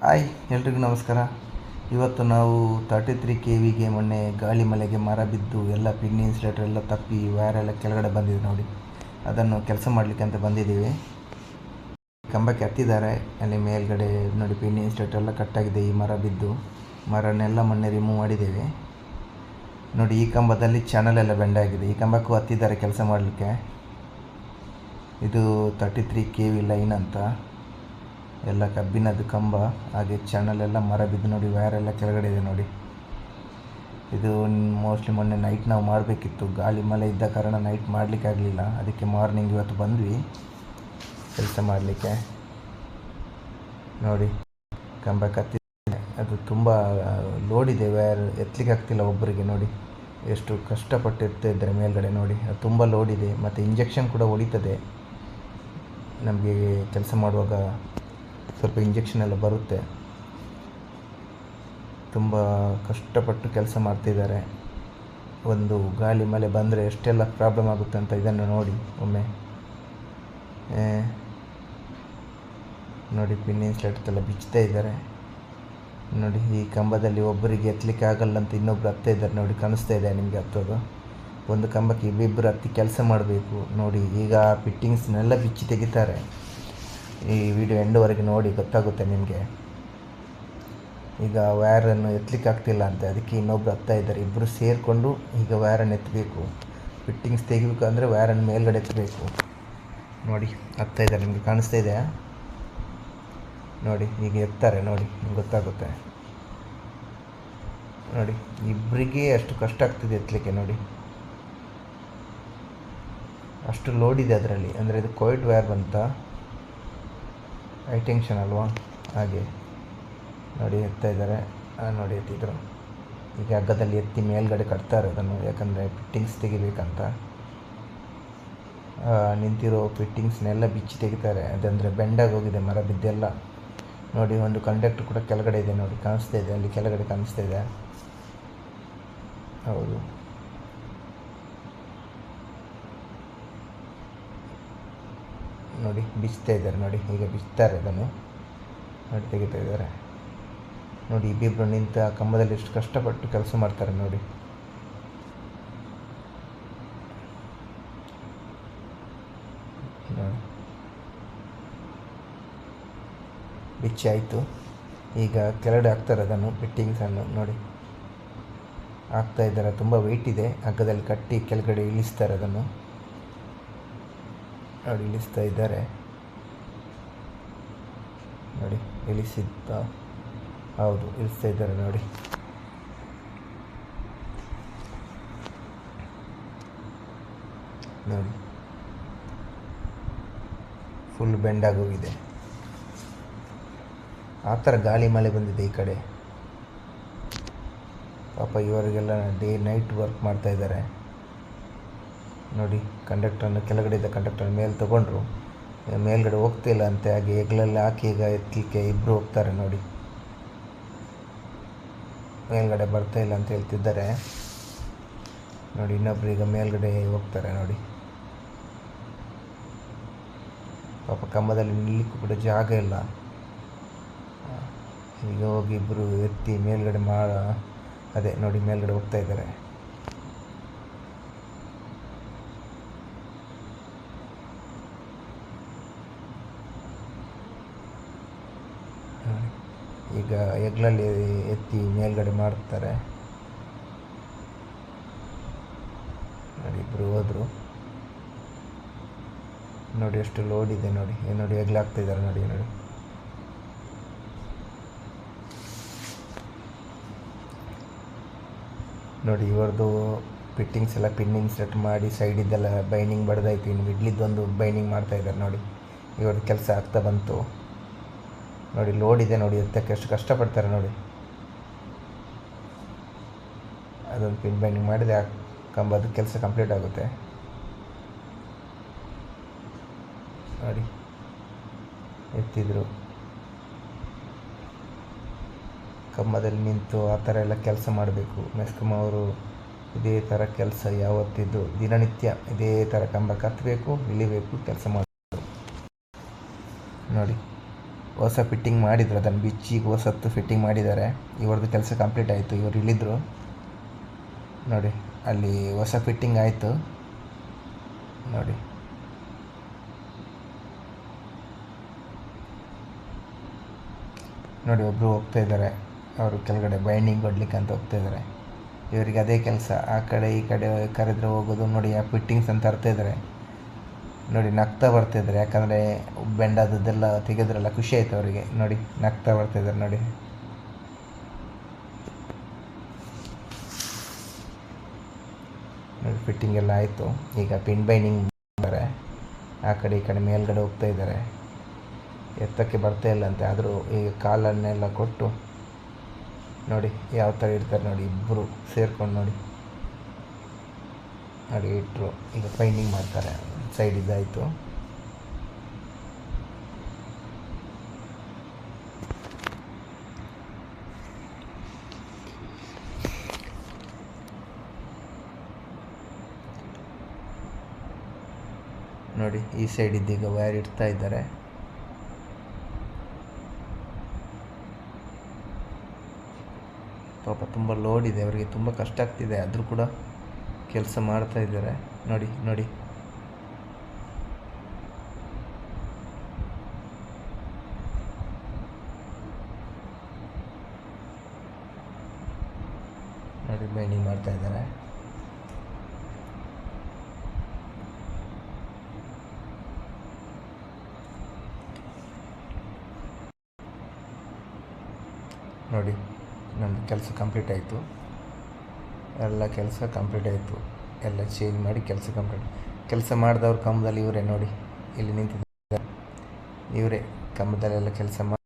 Hi ಎಲ್ರಿಗೂ ನಮಸ್ಕಾರ. ಇವತ್ತು ನಾವು 33 KVಗೆ ಮೊನ್ನೆ ಗಾಳಿ ಮಳೆಗೆ ಮರ ಬಿದ್ದು ಎಲ್ಲ ಪಿನ್ ಇನ್ಸುಲೇಟರ್ ಎಲ್ಲ ತಪ್ಪಿ ವೈರೆಲ್ಲ ಕೆಳಗಡೆ ಬಂದಿದೆ ನೋಡಿ. ಅದನ್ನು ಕೆಲಸ ಮಾಡಲಿಕ್ಕೆ ಅಂತ ಬಂದಿದ್ದೀವಿ. ಕಂಬಕ್ಕೆ ಹತ್ತಿದ್ದಾರೆ. ಅಲ್ಲಿ ಮೇಲ್ಗಡೆ ನೋಡಿ ಪಿನ್ ಇನ್ಸುಲೇಟರ್ ಎಲ್ಲ ಕಟ್ಟಾಗಿದೆ. ಈ ಮರ ಬಿದ್ದು ಮರನ್ನೆಲ್ಲ ಮೊನ್ನೆ ರಿಮೂವ್ ಮಾಡಿದ್ದೇವೆ ನೋಡಿ. ಈ ಕಂಬದಲ್ಲಿ ಚಾನಲ್ ಎಲ್ಲ ಬೆಂಡಾಗಿದೆ. ಈ ಕಂಬಕ್ಕೂ ಹತ್ತಿದ್ದಾರೆ ಕೆಲಸ ಮಾಡಲಿಕ್ಕೆ. ಇದು 33 KV ಲೈನ್ ಅಂತ, ಎಲ್ಲ ಕಬ್ಬಿನದ್ದು ಕಂಬ. ಹಾಗೆ ಚಾನಲ್ ಎಲ್ಲ ಮರ ಬಿದ್ದು ನೋಡಿ, ವೈರೆಲ್ಲ ಕೆಳಗಡೆ ಇದೆ ನೋಡಿ. ಇದು ಮೋಸ್ಟ್ಲಿ ಮೊನ್ನೆ ನೈಟ್ ನಾವು ಮಾಡಬೇಕಿತ್ತು. ಗಾಳಿ ಮಳೆ ಇದ್ದ ಕಾರಣ ನೈಟ್ ಮಾಡಲಿಕ್ಕೆ ಆಗಲಿಲ್ಲ. ಅದಕ್ಕೆ ಮಾರ್ನಿಂಗ್ ಇವತ್ತು ಬಂದ್ವಿ ಕೆಲಸ ಮಾಡಲಿಕ್ಕೆ. ನೋಡಿ ಕಂಬ ಕತ್ತಿದೆ. ಅದು ತುಂಬ ಲೋಡ್ ಇದೆ. ವೈರ್ ಎತ್ತಲಿಕ್ಕೆ ಆಗ್ತಿಲ್ಲ ಒಬ್ಬರಿಗೆ. ನೋಡಿ ಎಷ್ಟು ಕಷ್ಟಪಟ್ಟು ಎತ್ತಾ ಇದ್ದಾರೆ ಮೇಲ್ಗಡೆ ನೋಡಿ. ಅದು ತುಂಬ ಲೋಡ್ ಇದೆ. ಮತ್ತು ಇಂಜೆಕ್ಷನ್ ಕೂಡ ಹೊಡಿತದೆ ನಮಗೆ ಕೆಲಸ ಮಾಡುವಾಗ. ಸ್ವಲ್ಪ ಇಂಜೆಕ್ಷನ್ ಎಲ್ಲ ಬರುತ್ತೆ. ತುಂಬ ಕಷ್ಟಪಟ್ಟು ಕೆಲಸ ಮಾಡ್ತಿದ್ದಾರೆ. ಒಂದು ಗಾಳಿ ಮಳೆ ಬಂದರೆ ಎಷ್ಟೆಲ್ಲ ಪ್ರಾಬ್ಲಮ್ ಆಗುತ್ತೆ ಅಂತ ಇದನ್ನು ನೋಡಿ ಒಮ್ಮೆ. ನೋಡಿ ಪಿನ್ ಇನ್ಸುಲೇಟರ್ ಎಲ್ಲ ಬಿಚ್ತಾ ಇದ್ದಾರೆ ನೋಡಿ. ಈ ಕಂಬದಲ್ಲಿ ಒಬ್ಬರಿಗೆ ಎತ್ತಲಿಕ್ಕೆ ಆಗಲ್ಲ ಅಂತ ಇನ್ನೊಬ್ರು ಹತ್ತಾ ಇದ್ದಾರೆ ನೋಡಿ. ಕಾಣಿಸ್ತಾ ಇದೆ ನಿಮಗೆ ಹತ್ತೋದು. ಒಂದು ಕಂಬಕ್ಕೆ ಇಬ್ಬಿಬ್ಬರು ಹತ್ತಿ ಕೆಲಸ ಮಾಡಬೇಕು ನೋಡಿ. ಈಗ ಫಿಟ್ಟಿಂಗ್ಸ್ನೆಲ್ಲ ಬಿಚ್ಚಿ ತೆಗಿತಾರೆ. ಈ ವಿಡಿಯೋ ಎಂಡ್ವರೆಗೆ ನೋಡಿ, ಗೊತ್ತಾಗುತ್ತೆ ನಿಮಗೆ. ಈಗ ವೈರನ್ನು ಎತ್ತಲಿಕ್ಕೆ ಆಗ್ತಿಲ್ಲ ಅಂತ, ಅದಕ್ಕೆ ಇನ್ನೊಬ್ರು ಹತ್ತಾ ಇದ್ದಾರೆ. ಇಬ್ಬರು ಸೇರಿಕೊಂಡು ಈಗ ವೈರನ್ನು ಎತ್ತಬೇಕು. ಫಿಟ್ಟಿಂಗ್ಸ್ ತೆಗಿಬೇಕು ಅಂದರೆ ವೈರನ್ನು ಮೇಲ್ಗಡೆ ಎತ್ತಬೇಕು ನೋಡಿ. ಹತ್ತಾ ಇದ್ದಾರೆ, ನಿಮಗೆ ಕಾಣಿಸ್ತಾ ಇದೆ ನೋಡಿ. ಈಗ ಎತ್ತಾರೆ ನೋಡಿ, ನಿಮ್ಗೆ ಗೊತ್ತಾಗುತ್ತೆ ನೋಡಿ. ಇಬ್ಬರಿಗೆ ಅಷ್ಟು ಕಷ್ಟ ಆಗ್ತಿದೆ ಎತ್ತಲಿಕ್ಕೆ ನೋಡಿ. ಅಷ್ಟು ಲೋಡ್ ಇದೆ ಅದರಲ್ಲಿ. ಅಂದರೆ ಇದು ಕೋಯಿಡ್ ವೈರ್ ಬಂತ, ಹೈ ಟೆನ್ಷನ್ ಅಲ್ವಾ, ಹಾಗೆ ನೋಡಿ ಎತ್ತಾ ಇದ್ದಾರೆ. ನೋಡಿ ಎತ್ತಿದ್ರು. ಈಗ ಹಗ್ಗದಲ್ಲಿ ಎತ್ತಿ ಮೇಲ್ಗಡೆ ಕಟ್ತಾರೆ ಅದನ್ನು, ಯಾಕಂದರೆ ಫಿಟ್ಟಿಂಗ್ಸ್ ತೆಗಿಬೇಕಂತ. ನಿಂತಿರೋ ಫಿಟ್ಟಿಂಗ್ಸ್ನೆಲ್ಲ ಬಿಚ್ಚಿ ತೆಗಿತಾರೆ. ಅದಂದರೆ ಬೆಂಡಾಗಿ ಹೋಗಿದೆ ಮರ ಬಿದ್ದೆಲ್ಲ ನೋಡಿ. ಒಂದು ಕಂಡಕ್ಟರ್ ಕೂಡ ಕೆಳಗಡೆ ಇದೆ ನೋಡಿ, ಕಾಣಿಸ್ತಾ ಇದೆ ಅಲ್ಲಿ ಕೆಳಗಡೆ ಕಾಣಿಸ್ತಾ ಇದೆ. ಹೌದು ನೋಡಿ, ಬಿಚ್ತಾ ಇದ್ದಾರೆ ನೋಡಿ. ಈಗ ಬಿಚ್ತಾರೆ ಅದನ್ನು ನೋಡಿ, ತೆಗಿತಾ ಇದ್ದಾರೆ ನೋಡಿ. ಇಬ್ಬಿಬ್ಬರು ನಿಂತು ಆ ಕಂಬದಲ್ಲಿ ಎಷ್ಟು ಕಷ್ಟಪಟ್ಟು ಕೆಲಸ ಮಾಡ್ತಾರೆ ನೋಡಿ. ನೋಡಿ ಬಿಚ್ಚಿ ಆಯಿತು. ಈಗ ಕೆಳಗಡೆ ಹಾಕ್ತಾರೆ ಅದನ್ನು, ಫಿಟ್ಟಿಂಗ್ಸನ್ನು ನೋಡಿ ಹಾಕ್ತಾ ಇದ್ದಾರೆ. ತುಂಬ ವೆಯ್ಟ್ ಇದೆ. ಹಗ್ಗದಲ್ಲಿ ಕಟ್ಟಿ ಕೆಳಗಡೆ ಇಳಿಸ್ತಾರೆ ಅದನ್ನು ನೋಡಿ. ಇಳಿಸ್ತಾ ಇದ್ದಾರೆ ನೋಡಿ. ಇಳಿಸಿದ್ದ, ಹೌದು ಇಳಿಸ್ತಾ ಇದ್ದಾರೆ ನೋಡಿ. ನೋಡಿ ಫುಲ್ ಬೆಂಡಾಗಿ ಹೋಗಿದೆ. ಆ ಥರ ಗಾಳಿ ಮಳೆ ಬಂದಿದೆ ಈ ಕಡೆ. ಪಾಪ ಇವರಿಗೆಲ್ಲ ಡೇ ನೈಟ್ ವರ್ಕ್ ಮಾಡ್ತಾ ಇದ್ದಾರೆ ನೋಡಿ. ಕಂಡಕ್ಟರನ್ನು ಕೆಳಗಡೆ ಇದ್ದ ಕಂಡಕ್ಟರ್ ಮೇಲೆ ತೊಗೊಂಡ್ರು, ಮೇಲ್ಗಡೆ ಹೋಗ್ತಿಲ್ಲ ಅಂತೆ. ಹಾಗೆ ಹೆಗ್ಲಲ್ಲಿ ಹಾಕಿ ಈಗ ಎತ್ತಲಿಕ್ಕೆ ಇಬ್ಬರು ಹೋಗ್ತಾರೆ ನೋಡಿ. ಮೇಲ್ಗಡೆ ಬರ್ತಾ ಇಲ್ಲ ಅಂತ ಹೇಳ್ತಿದ್ದಾರೆ ನೋಡಿ. ಇನ್ನೊಬ್ರು ಈಗ ಮೇಲ್ಗಡೆ ಹೋಗ್ತಾರೆ ನೋಡಿ. ಪಾಪ ಕಂಬದಲ್ಲಿ ನಿಲ್ಲಕ್ಕೂ ಕೂಡ ಜಾಗ ಇಲ್ಲ. ಈಗ ಹೋಗಿ ಇಬ್ಬರು ಎತ್ತಿ ಮೇಲ್ಗಡೆ ಅದೇ ನೋಡಿ ಮೇಲ್ಗಡೆ ಹೋಗ್ತಾ ಇದ್ದಾರೆ. ಈಗ ಹೆಗ್ಲಲ್ಲಿ ಎತ್ತಿ ಮೇಲ್ಗಡೆ ಮಾಡ್ತಾರೆ ನೋಡಿ. ಇಬ್ಬರು ಹೋದರು ನೋಡಿ. ಎಷ್ಟು ಲೋಡ್ ಇದೆ ನೋಡಿ. ನೋಡಿ ಹೆಗ್ಲಾಗ್ತಾ ಇದ್ದಾರೆ ನೋಡಿ. ನೋಡಿ ನೋಡಿ ಇವ್ರದ್ದು ಫಿಟ್ಟಿಂಗ್ಸ್ ಎಲ್ಲ ಪಿನ್ ಇನ್ಸರ್ಟ್ ಮಾಡಿ ಸೈಡಿದ್ದೆಲ್ಲ ಬೈಂಡಿಂಗ್ ಬಡ್ದಾಯ್ತು. ಇನ್ನು ಮಿಡ್ಲಿದ್ದೊಂದು ಬೈಂಡಿಂಗ್ ಮಾಡ್ತಾ ಇದ್ದಾರೆ ನೋಡಿ. ಇವ್ರದ್ದು ಕೆಲಸ ಆಗ್ತಾ ಬಂತು ನೋಡಿ. ಲೋಡ್ ಇದೆ ನೋಡಿ, ಎತ್ತಕ್ಕೆ ಎಷ್ಟು ಕಷ್ಟಪಡ್ತಾರೆ ನೋಡಿ. ಅದೊಂದು ಪಿನ್ ಬೈಂಡಿಂಗ್ ಮಾಡಿದೆ, ಆ ಕಂಬದ ಕೆಲಸ ಕಂಪ್ಲೀಟ್ ಆಗುತ್ತೆ ನೋಡಿ. ಎತ್ತಿದ್ರು ಕಂಬದಲ್ಲಿ ನಿಂತು ಆ ಥರ ಎಲ್ಲ ಕೆಲಸ ಮಾಡಬೇಕು. ಮೆಸ್ಕಾಂ ಅವರು ಇದೇ ಥರ ಕೆಲಸ ಯಾವತ್ತಿದ್ದು ದಿನನಿತ್ಯ ಇದೇ ಥರ ಕಂಬ ಕತ್ತಬೇಕು, ಇಳಿಬೇಕು, ಕೆಲಸ ಮಾಡಬೇಕು ನೋಡಿ. ಹೊಸ ಫಿಟ್ಟಿಂಗ್ ಮಾಡಿದರು, ಅದನ್ನು ಬಿಚ್ಚಿ ಈಗ ಹೊಸತ್ತು ಫಿಟ್ಟಿಂಗ್ ಮಾಡಿದ್ದಾರೆ. ಇವ್ರದ್ದು ಕೆಲಸ ಕಂಪ್ಲೀಟ್ ಆಯಿತು. ಇವರು ಇಲ್ಲಿದ್ದರು ನೋಡಿ, ಅಲ್ಲಿ ಹೊಸ ಫಿಟ್ಟಿಂಗ್ ಆಯಿತು ನೋಡಿ. ನೋಡಿ ಒಬ್ಬರು ಹೋಗ್ತಾ ಇದ್ದಾರೆ, ಅವರು ಕೆಳಗಡೆ ಬೈಂಡಿಂಗ್ ಕೊಡ್ಲಿಕ್ಕೆ ಅಂತ ಹೋಗ್ತಾ ಇದ್ದಾರೆ. ಇವರಿಗೆ ಅದೇ ಕೆಲಸ, ಆ ಕಡೆ ಈ ಕಡೆ ಕರೆದ್ರೆ ಹೋಗೋದು. ನೋಡಿ ಆ ಫಿಟ್ಟಿಂಗ್ಸ್ ಅಂತ ತರ್ತಾ ಇದ್ದಾರೆ ನೋಡಿ, ನಗ್ತಾ ಬರ್ತಾಯಿದ್ದಾರೆ. ಯಾಕಂದರೆ ಬೆಂಡಾದದ್ದೆಲ್ಲ ತೆಗೆದ್ರಲ್ಲ, ಖುಷಿ ಆಯಿತು ಅವರಿಗೆ. ನೋಡಿ ನಗ್ತಾ ಬರ್ತಾಯಿದ್ದಾರೆ ನೋಡಿ. ನೋಡಿ ಫಿಟ್ಟಿಂಗ್ ಎಲ್ಲ ಆಯಿತು. ಈಗ ಪಿನ್ ಬೈಂಡಿಂಗ್ ಮಾಡ್ತಾರೆ. ಆ ಕಡೆ ಈ ಕಡೆ ಮೇಲ್ಗಡೆ ಹೋಗ್ತಾ ಇದ್ದಾರೆ. ಎತ್ತಕ್ಕೆ ಬರ್ತಾ ಇಲ್ಲ ಅಂತೆ, ಆದರೂ ಈಗ ಕಾಲನ್ನೆಲ್ಲ ಕೊಟ್ಟು ನೋಡಿ ಯಾವ ಥರ ಇಡ್ತಾರೆ ನೋಡಿ. ಇಬ್ಬರು ಸೇರ್ಕೊಂಡು ನೋಡಿ ನೋಡಿ ಇಟ್ಟರು. ಈಗ ಬೈಂಡಿಂಗ್ ಮಾಡ್ತಾರೆ. ಸೈಡ್ ಇದ್ದಾಯಿತು. ನೋಡಿ ಈ ಸೈಡ್ ಇದ್ದೀಗ ವೈರ್ ಇಡ್ತಾ ಇದ್ದಾರೆ. ಪಾಪ ತುಂಬ ಲೋಡ್ ಇದೆ ಅವರಿಗೆ, ತುಂಬ ಕಷ್ಟ ಆಗ್ತಿದೆ, ಆದರೂ ಕೂಡ ಕೆಲಸ ಮಾಡ್ತಾ ಇದ್ದಾರೆ ನೋಡಿ. ನೋಡಿ ನೋಡಿ ಬೈಂಡಿಂಗ್ ಮಾಡ್ತಾ ಇದ್ದಾರೆ. ನೋಡಿ ನಮ್ಮ ಕೆಲಸ ಕಂಪ್ಲೀಟ್ ಆಯಿತು. ಎಲ್ಲ ಕೆಲಸ ಕಂಪ್ಲೀಟ್ ಆಯಿತು. ಎಲ್ಲ ಚೇಂಜ್ ಮಾಡಿ ಕೆಲಸ ಮಾಡಿದವ್ರ ಕಂಬದಲ್ಲಿ ಇವರೇ ನೋಡಿ, ಇಲ್ಲಿ ನಿಂತಿದ್ದಾರೆ ಇವರೇ ಕಂಬದಲ್ಲೆಲ್ಲ ಕೆಲಸ ಮಾಡಿ